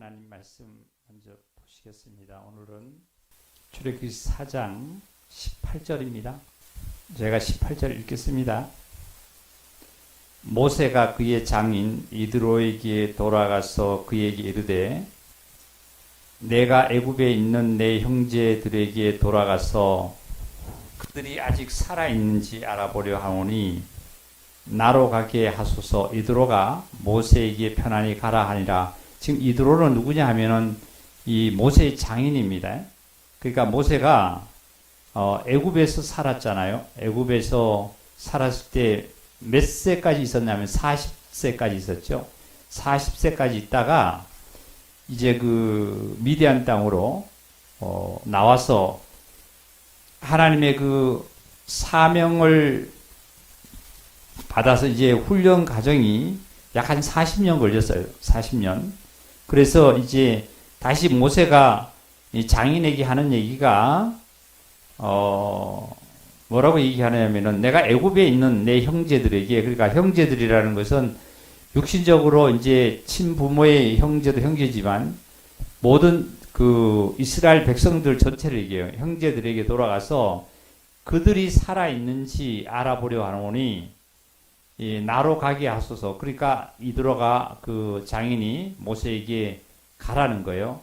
하나님 말씀 먼저 보시겠습니다. 오늘은 출애굽기 4장 18절입니다. 제가 18절 읽겠습니다. 모세가 그의 장인 이드로에게 돌아가서 그에게 이르되 내가 애굽에 있는 내 형제들에게 돌아가서 그들이 아직 살아있는지 알아보려 하오니 나로 가게 하소서. 이드로가 모세에게 편안히 가라 하니라. 지금 이드로는 누구냐 하면은 이 모세의 장인입니다. 그러니까 모세가 애굽에서 살았잖아요. 애굽에서 살았을 때 몇 세까지 있었냐면 40세까지 있었죠. 40세까지 있다가 이제 그 미디안 땅으로 나와서 하나님의 그 사명을 받아서 이제 훈련 과정이 약 한 40년 걸렸어요. 40년. 그래서 이제 다시 모세가 이 장인에게 하는 얘기가 뭐라고 얘기하냐면은 내가 애굽에 있는 내 형제들에게, 그러니까 형제들이라는 것은 육신적으로 이제 친부모의 형제도 형제지만 모든 그 이스라엘 백성들 전체를 얘기해요. 형제들에게 돌아가서 그들이 살아있는지 알아보려 하노니 나로 가게 하소서. 그러니까 이드로가 그 장인이 모세에게 가라는 거예요.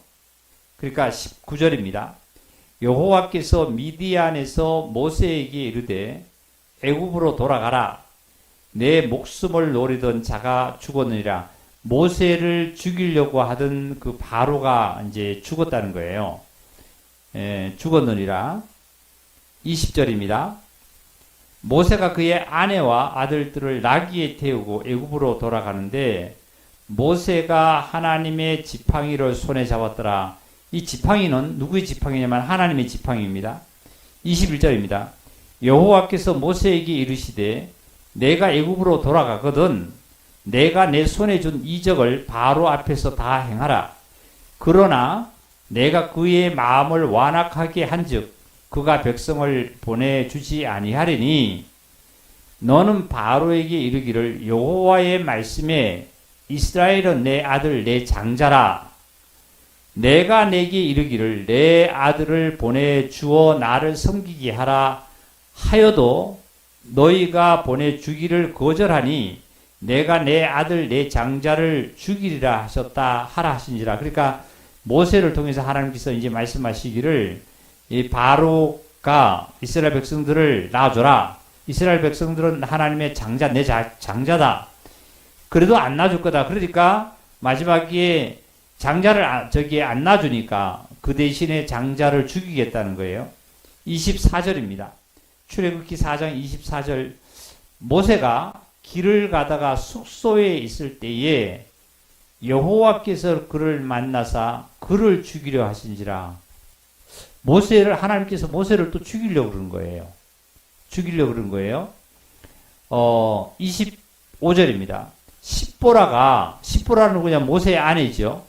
그러니까 19절입니다. 여호와께서 미디안에서 모세에게 이르되 애굽으로 돌아가라. 내 목숨을 노리던 자가 죽었느니라. 모세를 죽이려고 하던 그 바로가 이제 죽었다는 거예요. 죽었느니라. 20절입니다. 모세가 그의 아내와 아들들을 나귀에 태우고 애굽으로 돌아가는데 모세가 하나님의 지팡이를 손에 잡았더라. 이 지팡이는 누구의 지팡이냐면 하나님의 지팡이입니다. 21절입니다. 여호와께서 모세에게 이르시되 내가 애굽으로 돌아가거든 내가 내 손에 준 이적을 바로 앞에서 다 행하라. 그러나 내가 그의 마음을 완악하게 한즉 그가 백성을 보내주지 아니하리니 너는 바로에게 이르기를 여호와의 말씀에 이스라엘은 내 아들 내 장자라. 내가 내게 이르기를 내 아들을 보내주어 나를 섬기게 하라 하여도 너희가 보내주기를 거절하니 내가 내 아들 내 장자를 죽이리라 하셨다 하라 하시니라. 그러니까 모세를 통해서 하나님께서 이제 말씀하시기를 이 바로가 이스라엘 백성들을 놔줘라. 이스라엘 백성들은 하나님의 장자, 내 장자다. 그래도 안 놔줄 거다. 그러니까 마지막에 장자를 안 놔주니까 그 대신에 장자를 죽이겠다는 거예요. 24절입니다. 출애굽기 4장 24절. 모세가 길을 가다가 숙소에 있을 때에 여호와께서 그를 만나사 그를 죽이려 하신지라. 하나님께서 모세를 또 죽이려고 그러는 거예요. 죽이려고 그러는 거예요. 25절입니다. 십보라는 누구냐? 모세의 아내죠.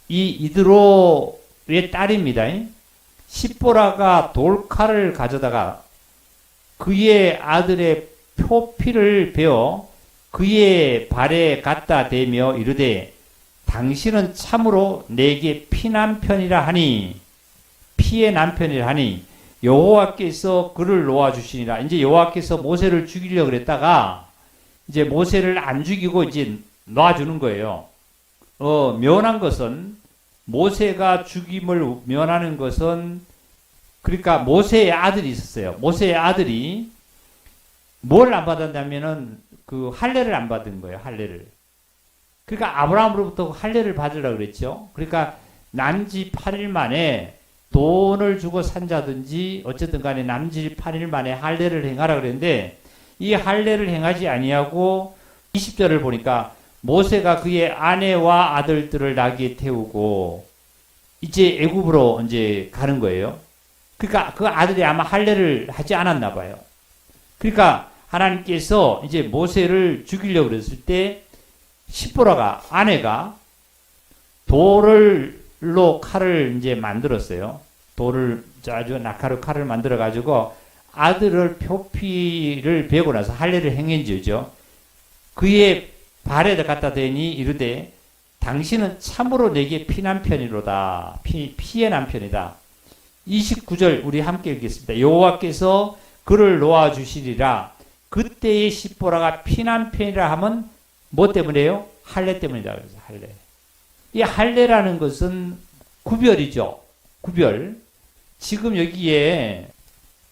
이 이드로의 딸입니다. 십보라가 돌칼을 가져다가 그의 아들의 표피를 베어 그의 발에 갖다 대며 이르되 당신은 참으로 내게 피남편이라 하니 피의 남편이라 하니 여호와께서 그를 놓아주시니라. 이제 여호와께서 모세를 죽이려고 그랬다가 이제 모세를 안 죽이고 이제 놔주는 거예요. 면한 것은 모세가 죽임을 면하는 것은 그러니까 모세의 아들이 있었어요. 모세의 아들이 뭘 안 받았냐면은 그 할례를 안 받은 거예요. 할례를. 그러니까 아브라함으로부터 할례를 받으려고 그랬죠. 그러니까 남지 8일 만에 돈을 주고 산 자든지 어쨌든 간에 남지 8일 만에 할례를 행하라 그랬는데 이 할례를 행하지 아니하고 20절을 보니까 모세가 그의 아내와 아들들을 나귀에 태우고 이제 애굽으로 이제 가는 거예요. 그러니까 그 아들이 아마 할례를 하지 않았나 봐요. 그러니까 하나님께서 이제 모세를 죽이려고 그랬을 때 십보라가 아내가 돌로 칼을 이제 만들었어요. 돌을 아주 낙하로 칼을 만들어 가지고 아들을 표피를 베고 나서 할례를 행한 지죠. 그의 발에다 갖다 대니 이르되 당신은 참으로 내게 피난편이로다. 피의 남편이다. 29절 우리 함께 읽겠습니다. 여호와께서 그를 놓아주시리라. 그때의 십보라가 피난편이라 하면 뭐 때문에요? 할례 때문이다. 그래서 할례. 이 할례라는 것은 구별이죠. 구별. 지금 여기에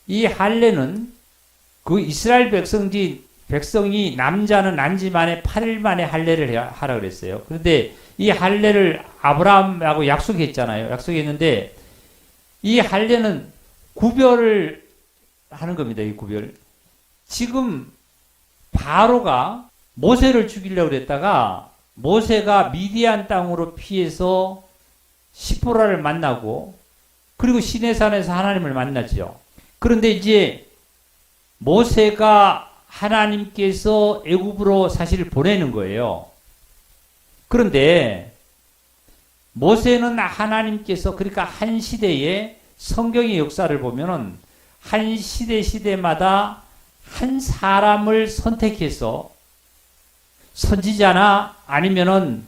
이 할례는 그 이스라엘 백성이 남자는 난지 만에 8일 만에 할례를 하라 그랬어요. 그런데 이 할례를 아브라함하고 약속했잖아요. 약속했는데 이 할례는 구별을 하는 겁니다. 이 구별. 지금 바로가 모세를 죽이려고 그랬다가 모세가 미디안 땅으로 피해서 시보라를 만나고 그리고 시내산에서 하나님을 만났죠. 그런데 이제 모세가 하나님께서 애굽으로 사실 보내는 거예요. 그런데 모세는 하나님께서 그러니까 한 시대에 성경의 역사를 보면은 한 시대마다 한 사람을 선택해서 선지자나 아니면은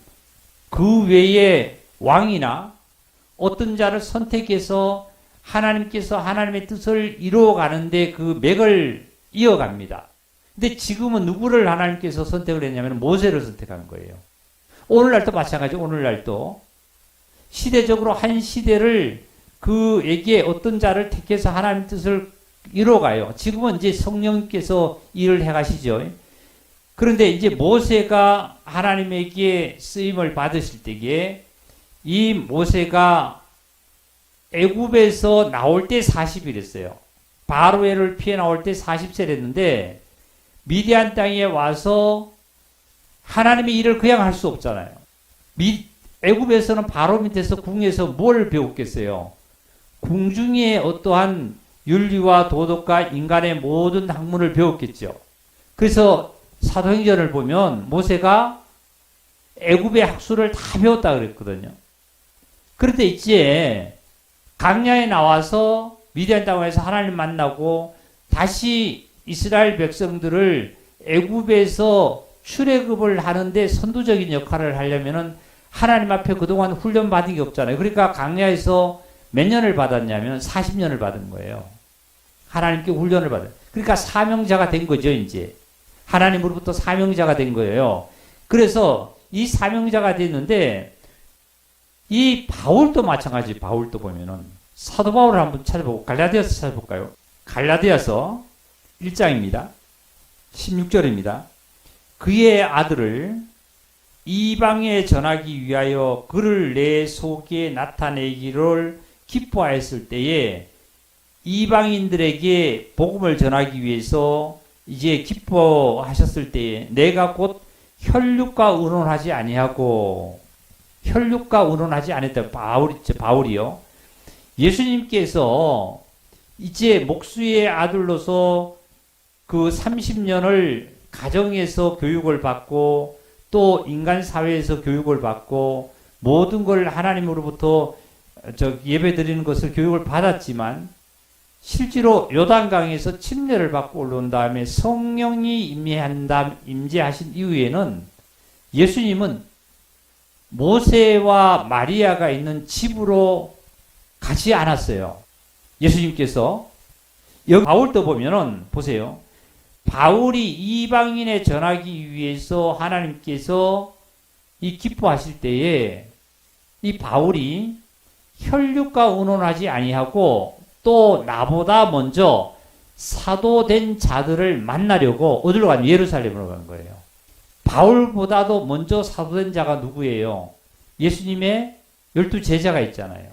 그 외에 왕이나 어떤 자를 선택해서 하나님께서 하나님의 뜻을 이루어가는데 그 맥을 이어갑니다. 근데 지금은 누구를 하나님께서 선택을 했냐면 모세를 선택한 거예요. 오늘날도 마찬가지. 오늘날도 시대적으로 한 시대를 그에게 어떤 자를 택해서 하나님 뜻을 이루어가요. 지금은 이제 성령께서 일을 해가시죠. 그런데 이제 모세가 하나님에게 쓰임을 받으실 때에 이 모세가 애굽에서 나올 때 40일했어요. 바로를 피해 나올 때 40세랬는데 미디안 땅에 와서 하나님의 일을 그냥 할 수 없잖아요. 애굽에서는 바로 밑에서 궁에서 뭘 배웠겠어요? 궁중의 어떠한 윤리와 도덕과 인간의 모든 학문을 배웠겠죠. 그래서 사도행전을 보면 모세가 애굽의 학술을 다 배웠다 그랬거든요. 그런데 이제 광야에 나와서 미디안 땅에서 하나님 만나고 다시 이스라엘 백성들을 애굽에서 출애굽을 하는데 선두적인 역할을 하려면은 하나님 앞에 그동안 훈련 받은 게 없잖아요. 그러니까 광야에서 몇 년을 받았냐면 40년을 받은 거예요. 하나님께 훈련을 받은. 그러니까 사명자가 된 거죠, 이제. 하나님으로부터 사명자가 된 거예요. 그래서 이 사명자가 됐는데 이 바울도 마찬가지. 바울도 보면은 사도 바울을 한번 찾아보고 갈라디아서 찾아볼까요? 갈라디아서 1장입니다. 16절입니다. 그의 아들을 이방에 전하기 위하여 그를 내 속에 나타내기를 기뻐하였을 때에 이방인들에게 복음을 전하기 위해서 이제 기뻐하셨을 때에 내가 곧 혈육과 의논하지 아니하고 혈육과 의논하지 않았다. 바울이요. 예수님께서 이제 목수의 아들로서 그 30년을 가정에서 교육을 받고 또 인간 사회에서 교육을 받고 모든 걸 하나님으로부터 예배 드리는 것을 교육을 받았지만 실제로 요단강에서 침례를 받고 올라온 다음에 성령이 임재하신 이후에는 예수님은 모세와 마리아가 있는 집으로 가지 않았어요. 예수님께서 여기 바울도 보면은 보세요. 바울이 이방인에 전하기 위해서 하나님께서 이 기뻐하실 때에 이 바울이 혈육과 의논하지 아니하고 또 나보다 먼저 사도된 자들을 만나려고 어디로 간? 예루살렘으로 간 거예요. 바울보다도 먼저 사도된 자가 누구예요? 예수님의 12제자가 있잖아요.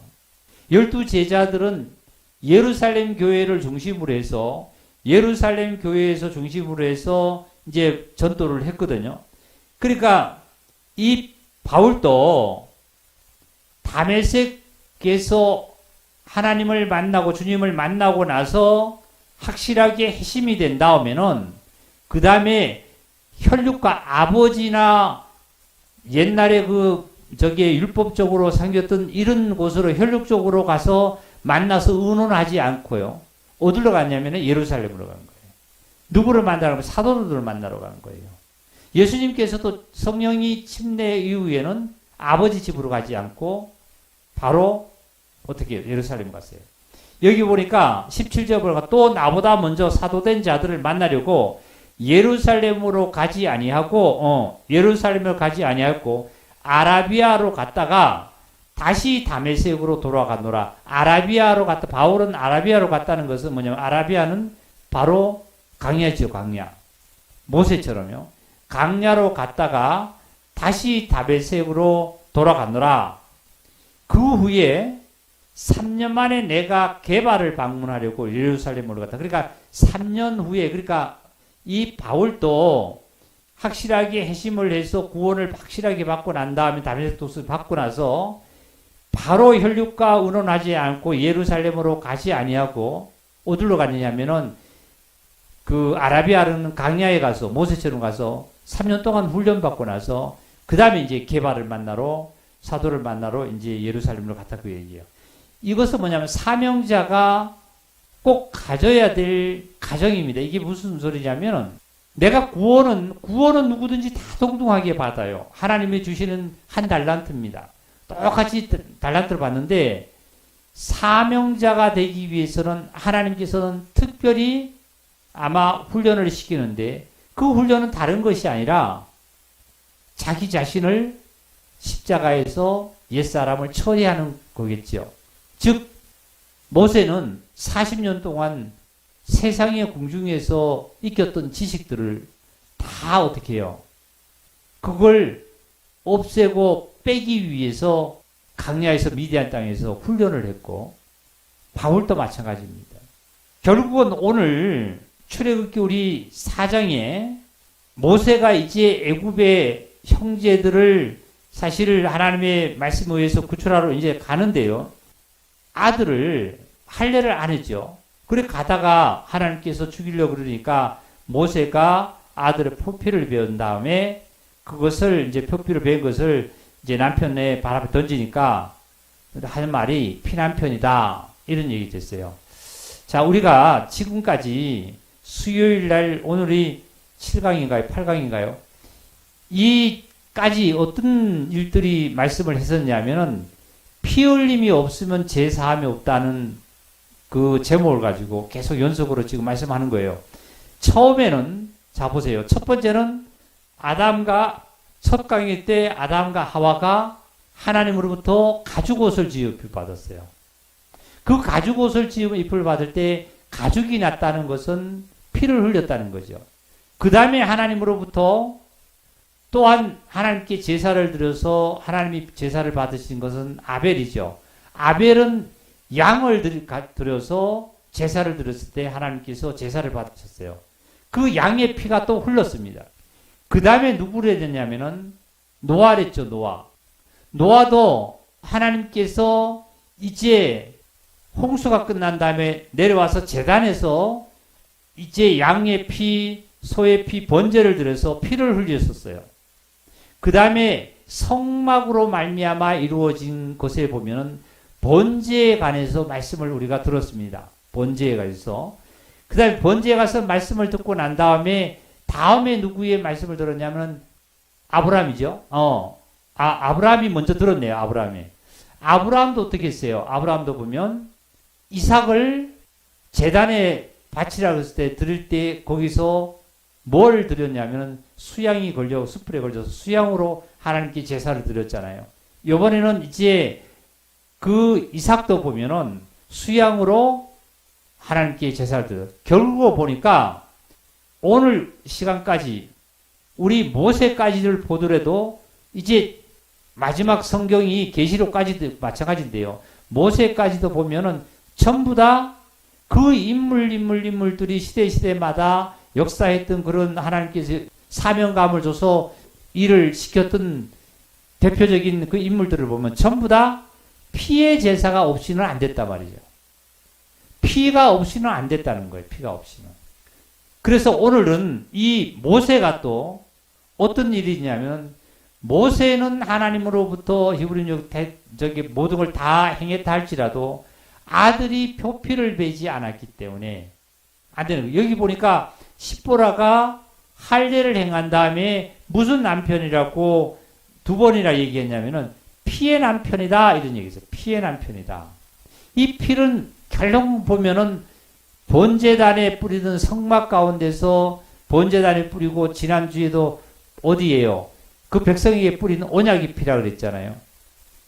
12제자들은 예루살렘 교회를 중심으로 해서 예루살렘 교회에서 중심으로 해서 이제 전도를 했거든요. 그러니까 이 바울도 다메섹에서 하나님을 만나고 주님을 만나고 나서 확실하게 핵심이 된 다음에는 그 다음에 혈육과 아버지나 옛날에 율법적으로 생겼던 이런 곳으로 혈육적으로 가서 만나서 의논하지 않고요. 어디로 갔냐면 예루살렘으로 간 거예요. 누구를 만나러 가면 사도들을 만나러 간 거예요. 예수님께서도 성령이 침례 이후에는 아버지 집으로 가지 않고 바로 어떻게 예루살렘 갔어요. 여기 보니까 17절 보니까 또 나보다 먼저 사도된 자들을 만나려고 예루살렘으로 가지 아니하고 예루살렘으로 가지 아니하고 아라비아로 갔다가 다시 다메섹으로 돌아가노라. 아라비아로 갔다. 바울은 아라비아로 갔다는 것은 뭐냐면 아라비아는 바로 광야죠, 광야. 모세처럼요. 광야로 갔다가 다시 다메섹으로 돌아가노라. 그 후에 3년 만에 내가 게바를 방문하려고 예루살렘으로 갔다. 그러니까 3년 후에, 그러니까 이 바울도 확실하게 회심을 해서 구원을 확실하게 받고 난 다음에 다메섹 도수를 받고 나서 바로 혈육과 의논하지 않고 예루살렘으로 가지 아니하고 어디로 갔느냐면은 그 아라비아는 광야에 가서 모세처럼 가서 3년 동안 훈련받고 나서 그 다음에 이제 게바를 만나러 사도를 만나러 이제 예루살렘으로 갔다 그 얘기예요. 이것은 뭐냐면 사명자가 꼭 가져야 될 가정입니다. 이게 무슨 소리냐면은 내가 구원은 누구든지 다 동등하게 받아요. 하나님이 주시는 한 달란트입니다. 똑같이 달란트를 받는데 사명자가 되기 위해서는 하나님께서는 특별히 아마 훈련을 시키는데 그 훈련은 다른 것이 아니라 자기 자신을 십자가에서 옛사람을 처리하는 거겠죠. 즉 모세는 40년 동안 세상의 궁중에서 익혔던 지식들을 다 어떻게 해요? 그걸 없애고 빼기 위해서 광야에서 미디안 땅에서 훈련을 했고 바울도 마찬가지입니다. 결국은 오늘 출애굽기 우리 4장에 모세가 이제 애굽의 형제들을 사실 하나님의 말씀에 의해서 구출하러 이제 가는데요. 아들을 할례를 안 했죠. 그래 가다가 하나님께서 죽이려고 그러니까 모세가 아들의 표피를 베은 다음에 그것을 이제 표피를 베은 것을 이제 남편의 발 앞에 던지니까 하는 말이 피난편이다 이런 얘기 됐어요. 자, 우리가 지금까지 수요일 날 오늘이 7강인가요? 8강인가요? 이까지 어떤 일들이 말씀을 했었냐면은 피 흘림이 없으면 제사함이 없다는 그 제목을 가지고 계속 연속으로 지금 말씀하는 거예요. 처음에는 자 보세요. 첫 번째는 첫 강의 때 아담과 하와가 하나님으로부터 가죽옷을 지음을 받았어요. 그 가죽옷을 지음을 받을 때 가죽이 났다는 것은 피를 흘렸다는 거죠. 그 다음에 하나님으로부터 또한 하나님께 제사를 드려서 하나님이 제사를 받으신 것은 아벨이죠. 아벨은 양을 드려서 제사를 드렸을 때 하나님께서 제사를 받으셨어요. 그 양의 피가 또 흘렀습니다. 그 다음에 누구를 해야 되냐면은 노아를 했죠. 노아도 하나님께서 이제 홍수가 끝난 다음에 내려와서 제단에서 이제 양의 피, 소의 피, 번제를 드려서 피를 흘렸었어요. 그 다음에 성막으로 말미암아 이루어진 것에 보면은 번제에 관해서 말씀을 우리가 들었습니다. 번제에 관해서. 그 다음에 번제에 가서 말씀을 듣고 난 다음에 누구의 말씀을 들었냐면 아브라함이죠. 아브라함이 먼저 들었네요. 아브라함도 어떻게 했어요? 아브라함도 보면 이삭을 제단에 바치라고 했을 때 드릴 때 거기서 뭘 드렸냐면 수양이 숯불에 걸려서 수양으로 하나님께 제사를 드렸잖아요. 이번에는 이제 그 이삭도 보면은 수양으로 하나님께 제사를 드려요. 결국 보니까 오늘 시간까지 우리 모세까지를 보더라도 이제 마지막 성경이 계시록까지도 마찬가지인데요. 모세까지도 보면은 전부 다 그 인물들이 시대마다 역사했던 그런 하나님께서 사명감을 줘서 일을 시켰던 대표적인 그 인물들을 보면 전부 다 피의 제사가 없이는 안 됐단 말이죠. 피가 없이는 안 됐다는 거예요. 피가 없이는. 그래서 오늘은 이 모세가 또 어떤 일이냐면 모세는 하나님으로부터 히브리적 모든 걸 다 행했다 할지라도 아들이 표피를 베지 않았기 때문에 안 되는 거예요. 여기 보니까 십보라가 할례를 행한 다음에 무슨 남편이라고 두 번이나 얘기했냐면은 피의 남편이다 이런 얘기죠. 피의 남편이다. 이 피는 결국 보면은 번제단에 뿌리는 성막 가운데서 번제단에 뿌리고 지난주에도 어디예요? 그 백성에게 뿌리는 언약의 피라 그랬잖아요.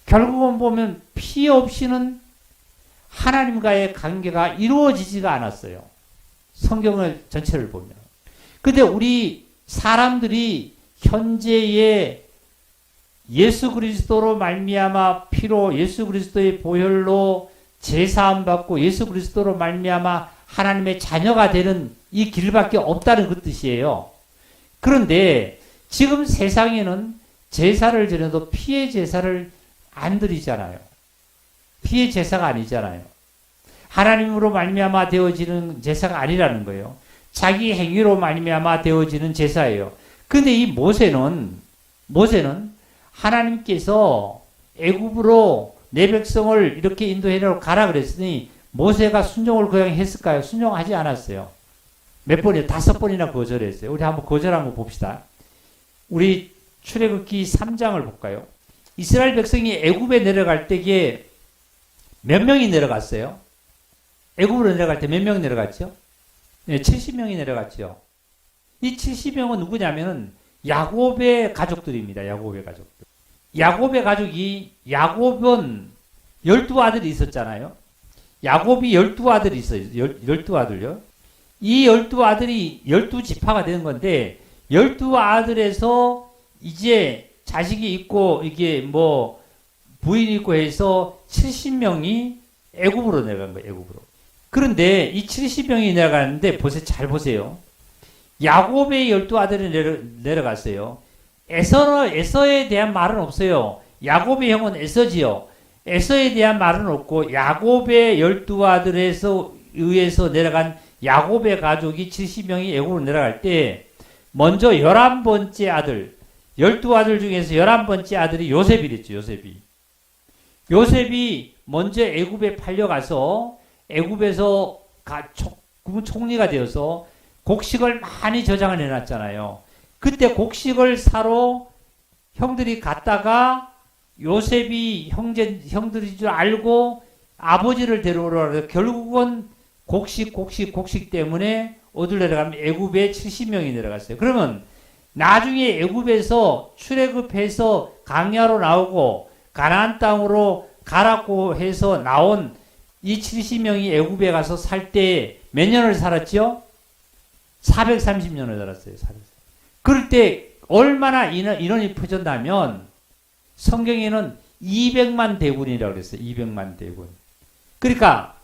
결국은 보면 피 없이는 하나님과의 관계가 이루어지지가 않았어요. 성경을 전체를 보면. 근데 우리 사람들이 현재의 예수 그리스도로 말미암아 피로 예수 그리스도의 보혈로 제사함 받고 예수 그리스도로 말미암아 하나님의 자녀가 되는 이 길밖에 없다는 그 뜻이에요. 그런데 지금 세상에는 제사를 드려도 피의 제사를 안 드리잖아요. 피의 제사가 아니잖아요. 하나님으로 말미암아 되어지는 제사가 아니라는 거예요. 자기 행위로 말미암아 되어지는 제사예요. 근데 이 모세는 하나님께서 애굽으로 내 백성을 이렇게 인도해내고 가라 그랬으니 모세가 순종을 그냥 했을까요? 순종하지 않았어요. 몇 번이요? 5번이나 거절했어요. 우리 한번 거절한 거 봅시다. 우리 출애굽기 3장을 볼까요? 이스라엘 백성이 애굽에 내려갈 때에 몇 명이 내려갔어요? 애굽으로 내려갈 때 몇 명 내려갔죠? 네, 70명이 내려갔죠. 이 70명은 누구냐면은 야곱의 가족들입니다. 야곱의 가족들. 야곱의 가족이 야곱은 12아들이 있었잖아요. 야곱이 12아들이 있어요. 12아들요. 이 12아들이 12지파가 되는 건데 12아들에서 이제 자식이 있고 이게 뭐 부인이 있고 해서 70명이 애굽으로 내려간 거예요. 애굽으로. 그런데 이 70명이 내려가는데 잘 보세요. 야곱의 12아들이 내려갔어요. 에서에 대한 말은 없어요. 야곱의 형은 에서지요. 에서에 대한 말은 없고 야곱의 12아들에서 의해서 내려간 야곱의 가족이 70명이 애굽으로 내려갈 때 먼저 11번째 아들 12아들 중에서 11번째 아들이 요셉이랬죠. 요셉이 먼저 애굽에 팔려가서 애굽에서 총리가 되어서 곡식을 많이 저장을 해놨잖아요. 그때 곡식을 사러 형들이 갔다가 요셉이 형들인 줄 알고 아버지를 데려오라 그래서 결국은 곡식 때문에 어디로 내려가면 애굽에 70명이 내려갔어요. 그러면 나중에 애굽에서 출애굽해서 광야로 나오고 가나안 땅으로 가라고 해서 나온 이 70명이 애굽에 가서 살 때 몇 년을 살았죠? 430년을 살았어요. 그럴 때 얼마나 인원이 퍼졌냐면 성경에는 200만 대군이라고 그랬어요. 200만 대군. 그러니까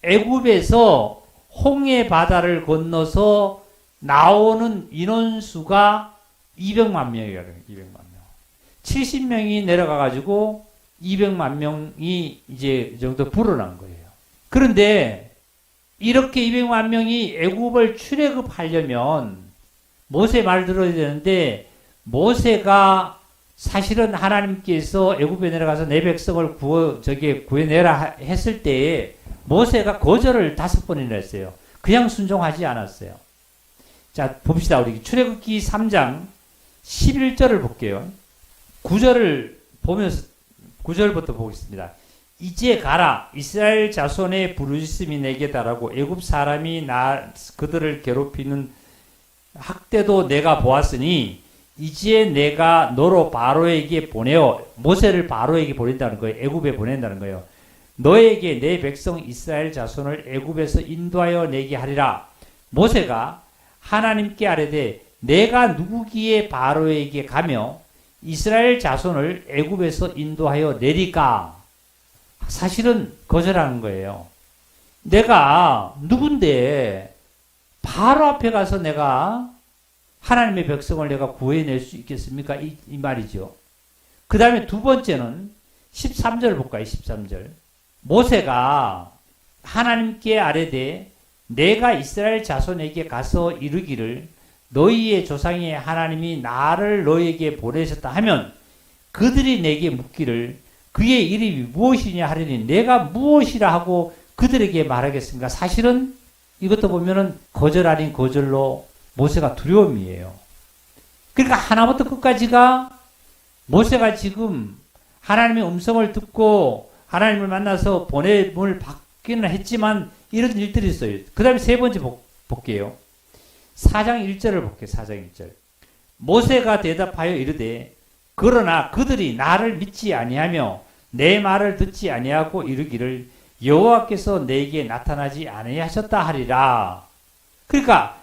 애굽에서 홍해 바다를 건너서 나오는 인원수가 200만 명이라고 해요. 200만 명. 70명이 내려가 가지고 200만 명이 이제 이 정도 불어난 거예요. 그런데 이렇게 200만 명이 애굽을 출애굽하려면 모세 말 들어야 되는데 모세가 사실은 하나님께서 애굽에 내려가서 내 백성을 구해내라 했을 때에 모세가 거절을 5번이나 했어요. 그냥 순종하지 않았어요. 자, 봅시다. 우리 출애굽기 3장 11절을 볼게요. 9절을 보면서 9절부터 보겠습니다. 이제 가라. 이스라엘 자손의 부르짖음이 내게 달하고 애굽 사람이 그들을 괴롭히는 학대도 내가 보았으니 이제 내가 너로 바로에게 보내어 모세를 바로에게 보낸다는 거예요. 애굽에 보낸다는 거예요. 너에게 내 백성 이스라엘 자손을 애굽에서 인도하여 내게 하리라. 모세가 하나님께 아뢰되 내가 누구기에 바로에게 가며 이스라엘 자손을 애굽에서 인도하여 내리까? 사실은 거절하는 거예요. 내가 누군데 바로 앞에 가서 내가 하나님의 백성을 내가 구해낼 수 있겠습니까? 이 말이죠. 그 다음에 두 번째는 13절 볼까요? 13절. 모세가 하나님께 아뢰되 내가 이스라엘 자손에게 가서 이르기를 너희의 조상의 하나님이 나를 너희에게 보내셨다 하면 그들이 내게 묻기를 그의 이름이 무엇이냐 하려니 내가 무엇이라 하고 그들에게 말하겠습니까? 사실은 이것도 보면은 거절 아닌 거절로 모세가 두려움이에요. 그러니까 하나부터 끝까지가 모세가 지금 하나님의 음성을 듣고 하나님을 만나서 보냄을 받기는 했지만 이런 일들이 있어요. 그 다음에 세 번째 볼게요. 4장 1절을 볼게요. 4장 1절. 모세가 대답하여 이르되 그러나 그들이 나를 믿지 아니하며 내 말을 듣지 아니하고 이르기를 여호와께서 내게 나타나지 아니하셨다 하리라. 그러니까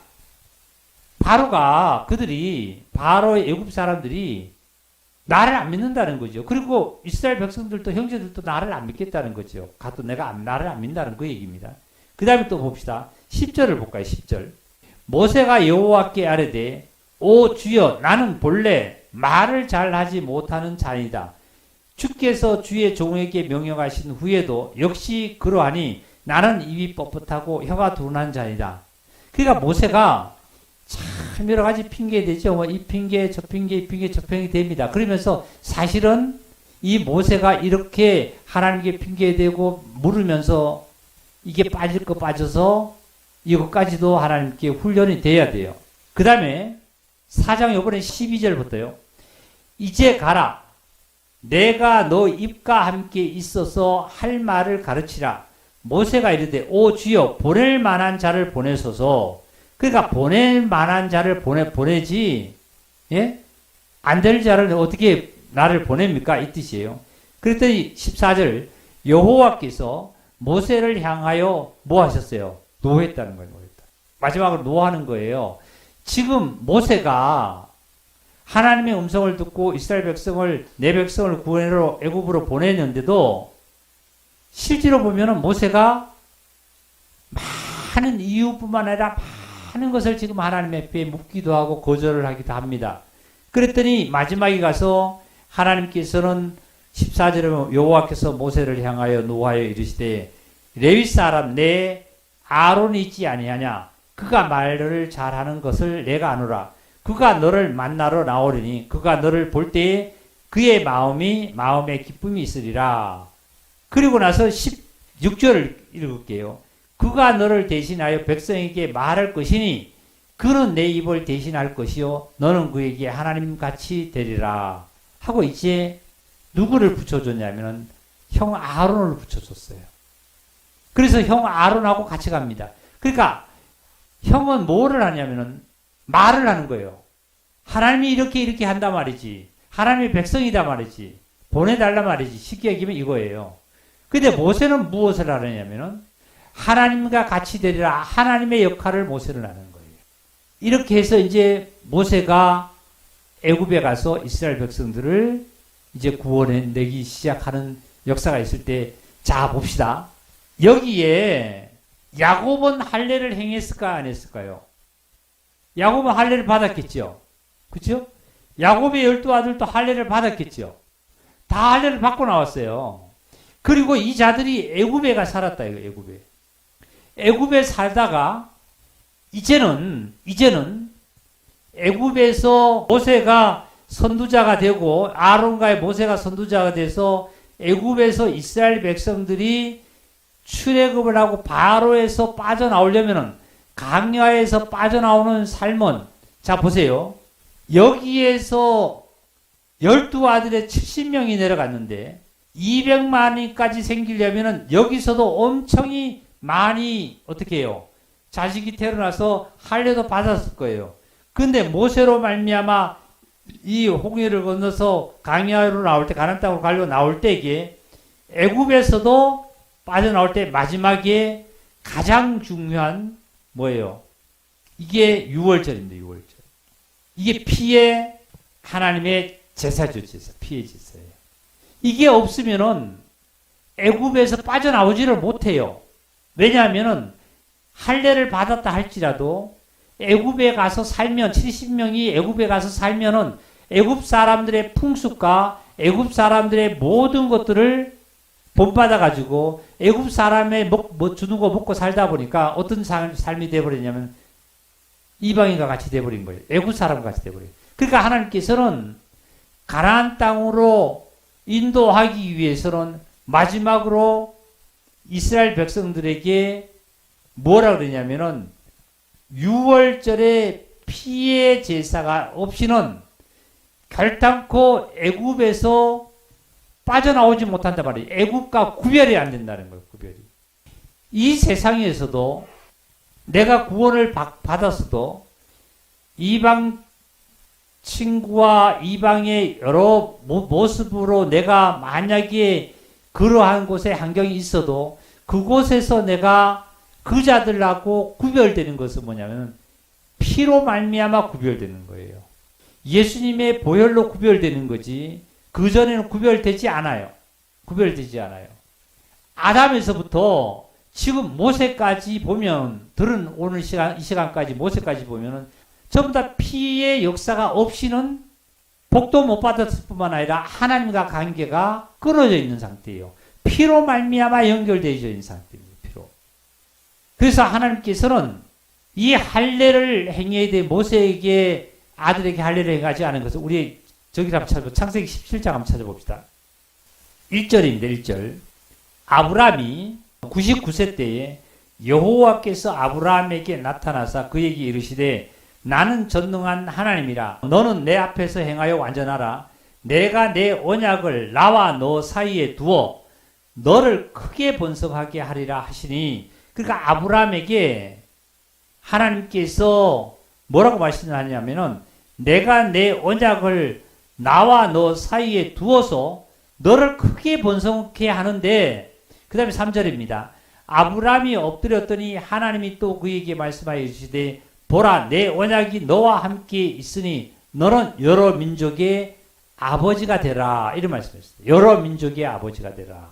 바로의 애굽 사람들이 나를 안 믿는다는 거죠. 그리고 이스라엘 백성들도 형제들도 나를 안 믿겠다는 거죠. 가도 나를 안 믿는다는 그 얘기입니다. 그 다음에 또 봅시다. 10절을 볼까요? 10절. 모세가 여호와께 아뢰되 오 주여 나는 본래 말을 잘하지 못하는 자이다. 주께서 주의 종에게 명령하신 후에도 역시 그러하니 나는 입이 뻣뻣하고 혀가 둔한 자이다. 그러니까 모세가 참 여러 가지 핑계 되죠. 이 핑계, 저 핑계, 이 핑계, 저 핑계 됩니다. 그러면서 사실은 이 모세가 이렇게 하나님께 핑계대고 물으면서 이게 빠질 거 빠져서 이것까지도 하나님께 훈련이 돼야 돼요. 그 다음에 4장 요번에 12절부터요. 이제 가라. 내가 너 입과 함께 있어서 할 말을 가르치라. 모세가 이르되 오 주여 보낼 만한 자를 보내소서. 그러니까 보낼 만한 자를 보내지, 예? 안 될 자를 어떻게 나를 보냅니까? 이 뜻이에요. 그랬더니 14절, 여호와께서 모세를 향하여 뭐 하셨어요? 노했다는 거예요, 노했다. 마지막으로 노하는 거예요. 지금 모세가 하나님의 음성을 듣고 이스라엘 백성을, 내 백성을 구원하러 애굽으로 보냈는데도 실제로 보면은 모세가 많은 이유뿐만 아니라 많은 것을 지금 하나님 앞에 묻기도 하고 거절을 하기도 합니다. 그랬더니 마지막에 가서 하나님께서는 14절에 여호와께서 모세를 향하여 노하여 이르시되 레위 사람 내 아론이 있지 아니하냐 그가 말을 잘하는 것을 내가 아노라. 그가 너를 만나러 나오리니 그가 너를 볼 때에 그의 마음에 기쁨이 있으리라. 그리고 나서 16절을 읽을게요. 그가 너를 대신하여 백성에게 말할 것이니 그는 내 입을 대신할 것이요 너는 그에게 하나님같이 되리라 하고 이제 누구를 붙여줬냐면은 형 아론을 붙여줬어요. 그래서 형 아론하고 같이 갑니다. 그러니까 형은 뭐를 하냐면은 말을 하는 거예요. 하나님이 이렇게 한단 말이지. 하나님의 백성이다 말이지. 보내달라 말이지. 쉽게 얘기하면 이거예요. 근데 모세는 무엇을 하느냐면은 하나님과 같이 되리라. 하나님의 역할을 모세는 하는 거예요. 이렇게 해서 이제 모세가 애굽에 가서 이스라엘 백성들을 이제 구원해내기 시작하는 역사가 있을 때, 자 봅시다. 여기에 야곱은 할례를 행했을까 안 했을까요? 야곱은 할례를 받았겠죠. 그렇죠? 야곱의 12아들도 할례를 받았겠죠. 다 할례를 받고 나왔어요. 그리고 이 자들이 애굽에 살았다 이거 애굽에. 애굽에 살다가 이제는 애굽에서 모세가 선두자가 되고 아론과의 모세가 선두자가 돼서 애굽에서 이스라엘 백성들이 출애굽을 하고 바로에서 빠져나오려면은 강야에서 빠져나오는 삶은 자 보세요. 여기에서 12아들의 70명이 내려갔는데 200만이까지 생기려면은 여기서도 엄청이 많이 어떻게 해요? 자식이 태어나서 할례도 받았을 거예요. 근데 모세로 말미암아 이 홍해를 건너서 강야로 나올 때 가나안 땅으로 가려고 나올 때 이게 애굽에서도 빠져나올 때 마지막에 가장 중요한 뭐예요? 이게 유월절인데 유월절. 이게 피의 하나님의 제사죠, 제사. 피의 제사예요. 이게 없으면은 애굽에서 빠져나오지를 못해요. 왜냐하면은 할례를 받았다 할지라도 애굽에 가서 살면 70명이 애굽에 가서 살면은 애굽 사람들의 풍습과 애굽 사람들의 모든 것들을 본받아 가지고 애굽 사람의 주는 거 먹고 살다 보니까 어떤 삶이 돼버리냐면 이방인과 같이 돼버린 거예요. 애굽 사람과 같이 돼버려요. 그러니까 하나님께서는 가나안 땅으로 인도하기 위해서는 마지막으로 이스라엘 백성들에게 뭐라 그러냐면은 유월절에 피의 제사가 없이는 결단코 애굽에서 빠져나오지 못한단 말이에요. 애굽과 구별이 안 된다는 거예요. 구별이. 이 세상에서도 내가 구원을 받았어도 이방 친구와 이방의 여러 모습으로 내가 만약에 그러한 곳에 환경이 있어도 그곳에서 내가 그 자들하고 구별되는 것은 뭐냐면 피로 말미암아 구별되는 거예요. 예수님의 보혈로 구별되는 거지 그전에는 구별되지 않아요. 구별되지 않아요. 아담에서부터 지금 모세까지 보면 들은 오늘 이 시간까지 모세까지 보면은 전부 다 피의 역사가 없이는 복도 못 받았을 뿐만 아니라 하나님과 관계가 끊어져 있는 상태예요. 피로 말미암아 연결되어 있는 상태입니다. 피로. 그래서 하나님께서는 이 할례를 행해야 돼 모세에게 아들에게 할례를 행하지 않은 것은 우리 저기 한번 찾아보고 창세기 17장 한번 찾아봅시다. 1절입니다. 1절. 아브라함이 99세 때에 여호와께서 아브라함에게 나타나사 그에게 이르시되 나는 전능한 하나님이라 너는 내 앞에서 행하여 완전하라. 내가 내 언약을 나와 너 사이에 두어 너를 크게 번성하게 하리라 하시니 그러니까 아브라함에게 하나님께서 뭐라고 말씀하냐면은 내가 내 언약을 나와 너 사이에 두어서 너를 크게 번성하게 하는데 그 다음에 3절입니다. 아브라함이 엎드렸더니 하나님이 또 그에게 말씀하여 주시되 보라 내 언약이 너와 함께 있으니 너는 여러 민족의 아버지가 되라 이런 말씀이었어요. 여러 민족의 아버지가 되라.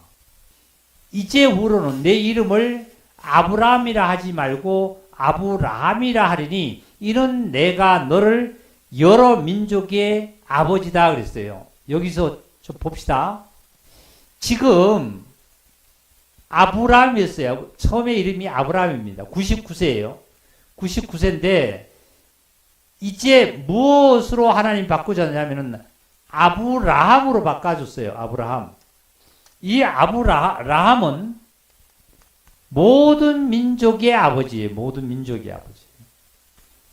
이제후로는 내 이름을 아브라함이라 하지 말고 아브라함이라 하리니 이는 내가 너를 여러 민족의 아버지다 그랬어요. 여기서 좀 봅시다. 지금 아브라함이었어요. 처음에 이름이 아브라함입니다. 99세예요. 99세인데 이제 무엇으로 하나님 바꾸셨냐면은 아브라함으로 바꿔줬어요. 아브라함. 이 아브라함은 모든 민족의 아버지예요. 모든 민족의 아버지.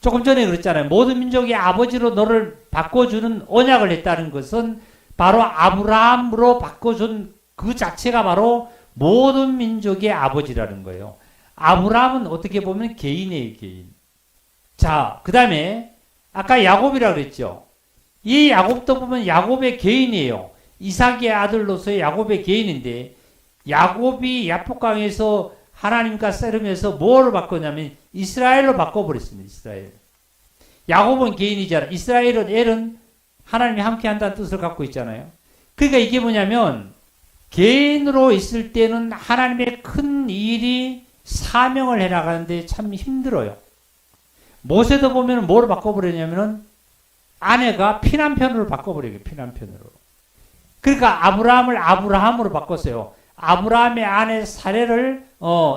조금 전에 그랬잖아요. 모든 민족의 아버지로 너를 바꿔주는 언약을 했다는 것은 바로 아브라함으로 바꿔준 그 자체가 바로 모든 민족의 아버지라는 거예요. 아브라함은 어떻게 보면 개인이에요. 개인. 자, 그 다음에 아까 야곱이라고 그랬죠. 이 야곱도 보면 야곱의 개인이에요. 이삭의 아들로서의 야곱의 개인인데 야곱이 야복강에서 하나님과 싸우면서 뭐를 바꿨냐면 이스라엘로 바꿔버렸습니다. 이스라엘. 야곱은 개인이잖아. 이스라엘은 엘은 하나님이 함께 한다는 뜻을 갖고 있잖아요. 그러니까 이게 뭐냐면 개인으로 있을 때는 하나님의 큰 일이 사명을 해나가는데 참 힘들어요. 모세도 보면 뭐로 바꿔버리냐면은 아내가 피난편으로 바꿔버려요. 피난편으로. 그러니까 아브라함을 아브라함으로 바꿨어요. 아브라함의 아내 사례를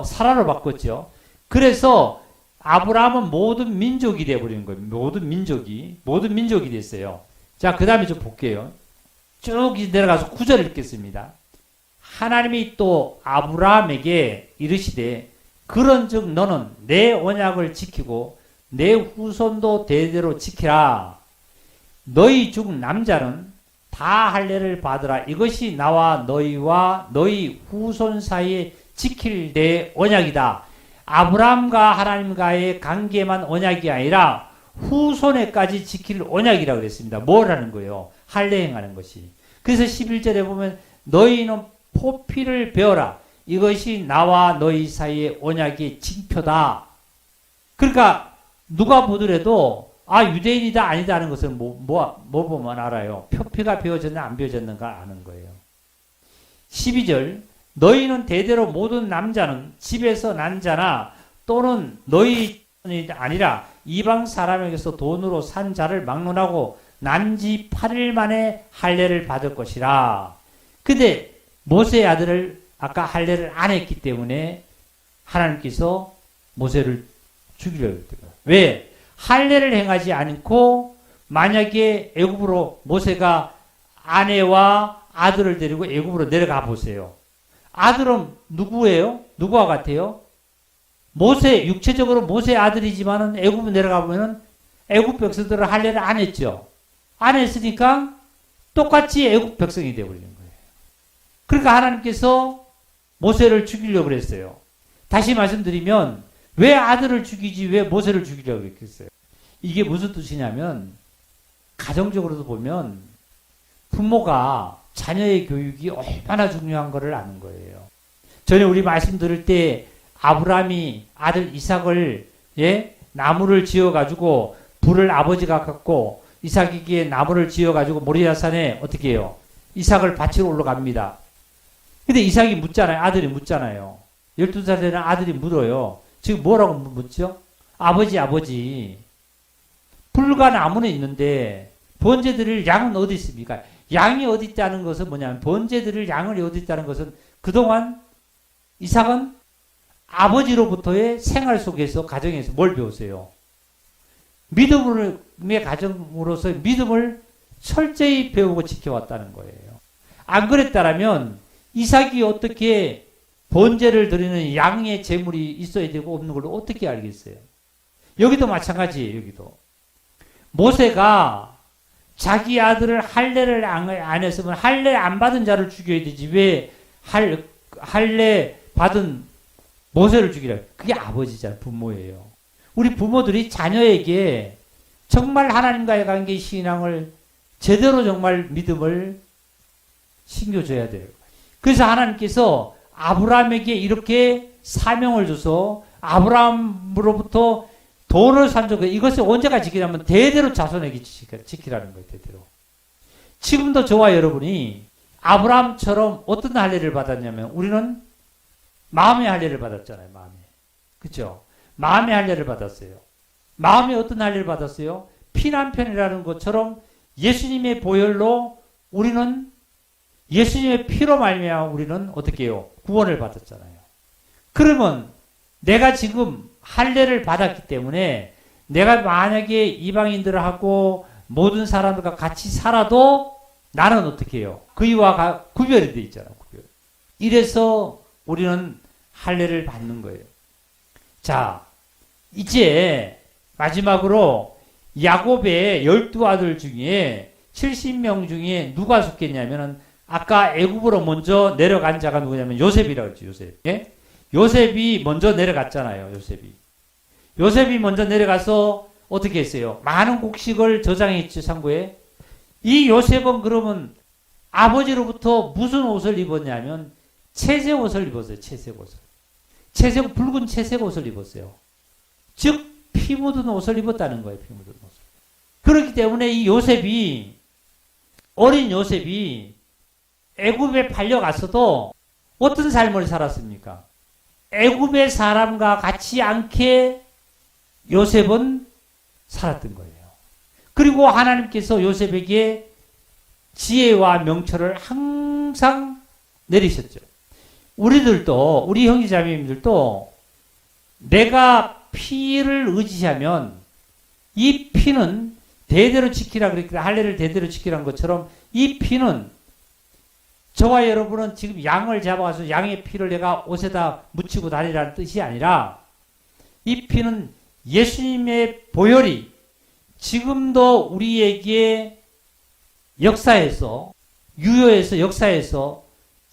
사라로 바꿨죠. 그래서 아브라함은 모든 민족이 되어버리는 거예요. 모든 민족이 됐어요. 자, 그 다음에 좀 볼게요. 쭉 내려가서 9절을 읽겠습니다. 하나님이 또 아브라함에게 이르시되 그런즉 너는 내 언약을 지키고 내 후손도 대대로 지키라. 너희 중 남자는 다 할례를 받으라. 이것이 나와 너희와 너희 후손 사이에 지킬 내 언약이다. 아브라함과 하나님과의 관계만 언약이 아니라 후손에까지 지킬 언약이라고 그랬습니다. 뭘 하는 거예요? 할례 행하는 것이. 그래서 11절에 보면 너희는 포피를 베어라. 이것이 나와 너희 사이의 언약의 징표다. 그러니까 누가 보더라도 유대인이다 아니다 하는 것을 뭐 보면 알아요. 표피가 베어졌나 안 베어졌는가 아는 거예요. 12절 너희는 대대로 모든 남자는 집에서 난 자나 또는 너희 아니라 이방 사람에게서 돈으로 산 자를 막론하고 난 지 8일 만에 할례를 받을 것이라. 근데 모세의 아들을 아까 할례를 안 했기 때문에 하나님께서 모세를 죽이려고 했대요. 왜? 할례를 행하지 않고 만약에 애굽으로 모세가 아내와 아들을 데리고 애굽으로 내려가 보세요. 아들은 누구예요? 누구와 같아요? 모세, 육체적으로 모세의 아들이지만은 애굽에 내려가 보면은 애굽 백성들은 할례를 안 했죠. 안 했으니까 똑같이 애국 백성이 되어버리는 거예요. 그러니까 하나님께서 모세를 죽이려고 그랬어요. 다시 말씀드리면 왜 아들을 죽이지 왜 모세를 죽이려고 그랬겠어요? 이게 무슨 뜻이냐면 가정적으로도 보면 부모가 자녀의 교육이 얼마나 중요한 것을 아는 거예요. 전에 우리 말씀 들을 때 아브라함이 아들 이삭을 나무를 지어가지고 불을 아버지가 갖고 이삭에게 나무를 지어가지고 모리아산에 어떻게 해요? 이삭을 바치러 올라갑니다. 근데 이삭이 묻잖아요. 아들이 묻잖아요. 12살 되는 아들이 물어요. 지금 뭐라고 묻죠? 아버지. 불과 나무는 있는데 번제 드릴 양은 어디 있습니까? 양이 어디 있다는 것은 뭐냐면 번제 드릴 양을 어디 있다는 것은 그동안 이삭은 아버지로부터의 생활 속에서 가정에서 뭘 배웠어요? 믿음의 가정으로서 믿음을 철저히 배우고 지켜왔다는 거예요. 안 그랬다라면 이삭이 어떻게 번제를 드리는 양의 재물이 있어야 되고 없는 걸 어떻게 알겠어요? 여기도 마찬가지예요. 여기도 모세가 자기 아들을 할례를 안 했으면 할례 안 받은 자를 죽여야 되지 왜 할례 받은 모세를 죽이라? 그게 아버지잖아요. 부모예요. 우리 부모들이 자녀에게 정말 하나님과의 관계 신앙을 제대로 정말 믿음을 심겨줘야 돼요. 그래서 하나님께서 아브라함에게 이렇게 사명을 줘서 아브라함으로부터 도를 산적해 이것을 언제가 지키냐면 대대로 자손에게 지키라는 거예요. 대대로. 지금도 저와 여러분이 아브라함처럼 어떤 할례를 받았냐면 우리는 마음의 할례를 받았잖아요. 마음에. 그렇죠? 마음의 할례를 받았어요. 마음에 어떤 할례를 받았어요? 피난편이라는 것처럼 예수님의 보혈로 우리는 예수님의 피로 말미암아 우리는 어떻게 해요? 구원을 받았잖아요. 그러면 내가 지금 할례를 받았기 때문에 내가 만약에 이방인들하고 모든 사람들과 같이 살아도 나는 어떻게 해요? 그이와 구별이 돼 있잖아요. 구별. 이래서 우리는 할례를 받는 거예요. 자, 이제 마지막으로 야곱의 12아들 중에 70명 중에 누가 속했냐면은 아까 애굽으로 먼저 내려간 자가 누구냐면 요셉이라고 했죠. 요셉. 예? 요셉이 먼저 내려갔잖아요. 요셉이 먼저 내려가서 어떻게 했어요? 많은 곡식을 저장했죠. 상고에. 이 요셉은 그러면 아버지로부터 무슨 옷을 입었냐면 채색 옷을 입었어요. 붉은 채색 옷을 입었어요. 즉 피 묻은 옷을 입었다는 거예요. 피 묻은 옷을. 그렇기 때문에 이 요셉이 어린 요셉이 애굽에 팔려갔어도 어떤 삶을 살았습니까? 애굽의 사람과 같지 않게 요셉은 살았던 거예요. 그리고 하나님께서 요셉에게 지혜와 명철을 항상 내리셨죠. 우리들도 우리 형제자매님들도 내가 피를 의지하면 이 피는 대대로 지키라 그랬기에 할례를 대대로 지키라는 것처럼 이 피는 저와 여러분은 지금 양을 잡아서 양의 피를 내가 옷에다 묻히고 다니라는 뜻이 아니라 이 피는 예수님의 보혈이 지금도 우리에게 역사에서 유효해서 역사에서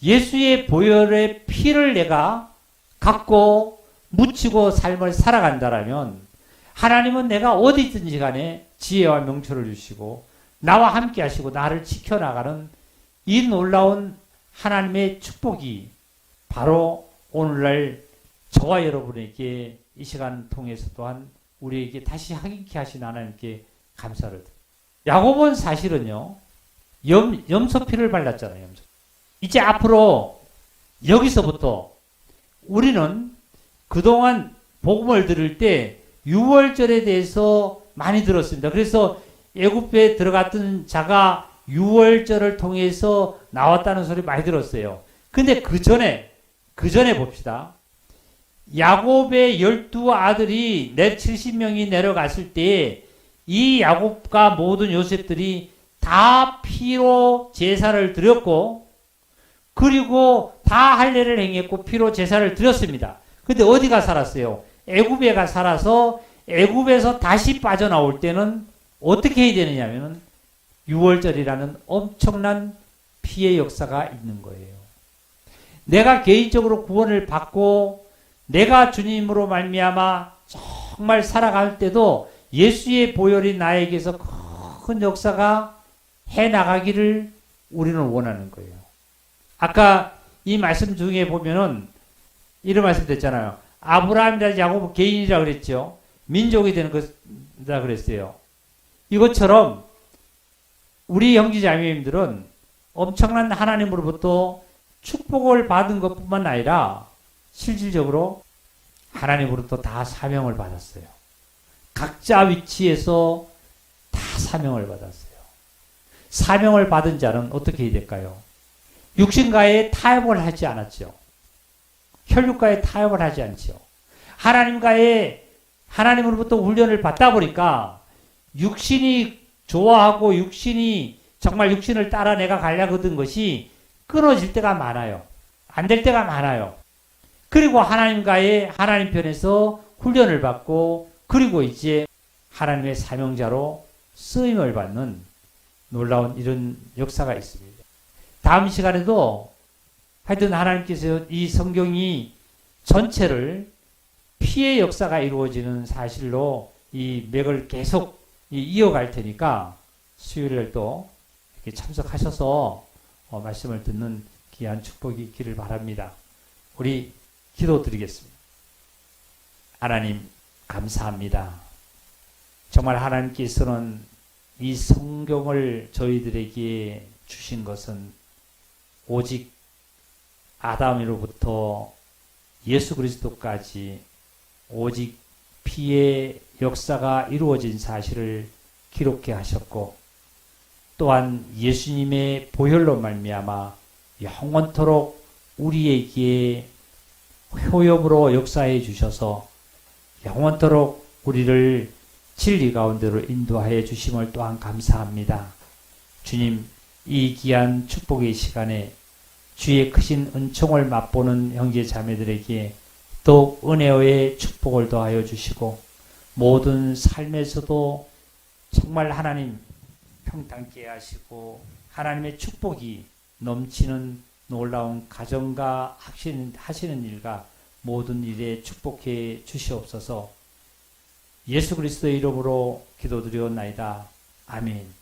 예수의 보혈의 피를 내가 갖고 묻히고 삶을 살아간다라면 하나님은 내가 어디 있든지 간에 지혜와 명철을 주시고 나와 함께 하시고 나를 지켜나가는 이 놀라운 하나님의 축복이 바로 오늘날 저와 여러분에게 이 시간 통해서 또한 우리에게 다시 확인케 하신 하나님께 감사를 드립니다. 야곱은 사실은요 염소피를 발랐잖아요. 이제 앞으로 여기서부터 우리는 그동안 복음을 들을 때 유월절에 대해서 많이 들었습니다. 그래서 애굽에 들어갔던 자가 유월절을 통해서 나왔다는 소리 많이 들었어요. 근데 그 전에 봅시다. 야곱의 12아들이 70명이 내려갔을 때 이 야곱과 모든 요셉들이 다 피로 제사를 드렸고 그리고 다 할례를 행했고 피로 제사를 드렸습니다. 근데 어디가 살았어요? 애굽에가 살아서 애굽에서 다시 빠져나올 때는 어떻게 해야 되느냐면은 6월절이라는 엄청난 피해 역사가 있는 거예요. 내가 개인적으로 구원을 받고 내가 주님으로 말미암아 정말 살아갈 때도 예수의 보혈이 나에게서 큰 역사가 해나가기를 우리는 원하는 거예요. 아까 이 말씀 중에 보면은 이런 말씀 됐잖아요. 아브라함이라 야곱 개인이라 그랬죠. 민족이 되는 것이라 그랬어요. 이것처럼 우리 형제자매님들은 엄청난 하나님으로부터 축복을 받은 것뿐만 아니라 실질적으로 하나님으로부터 다 사명을 받았어요. 각자 위치에서 다 사명을 받았어요. 사명을 받은 자는 어떻게 해야 될까요? 육신과의 타협을 하지 않았죠. 혈육과의 타협을 하지 않죠. 하나님으로부터 훈련을 받다 보니까 육신이 좋아하고 정말 육신을 따라 내가 가려고 하던 것이 끊어질 때가 많아요. 안 될 때가 많아요. 그리고 하나님 편에서 훈련을 받고 그리고 이제 하나님의 사명자로 쓰임을 받는 놀라운 이런 역사가 있습니다. 다음 시간에도 하여튼 하나님께서 이 성경이 전체를 피해 역사가 이루어지는 사실로 이 맥을 계속 이어갈 테니까 수요일에 또 이렇게 참석하셔서 말씀을 듣는 귀한 축복이 있기를 바랍니다. 우리 기도드리겠습니다. 하나님 감사합니다. 정말 하나님께서는 이 성경을 저희들에게 주신 것은 오직 아담으로부터 예수 그리스도까지 오직 피의 역사가 이루어진 사실을 기록해 하셨고 또한 예수님의 보혈로 말미암아 영원토록 우리에게 효염으로 역사해 주셔서 영원토록 우리를 진리 가운데로 인도하여 주심을 또한 감사합니다. 주님, 이 귀한 축복의 시간에 주의 크신 은총을 맛보는 형제 자매들에게 또 은혜의 축복을 더하여 주시고 모든 삶에서도 정말 하나님 평탄케 하시고 하나님의 축복이 넘치는 놀라운 가정과 하시는 일과 모든 일에 축복해 주시옵소서. 예수 그리스도의 이름으로 기도드리옵나이다. 아멘.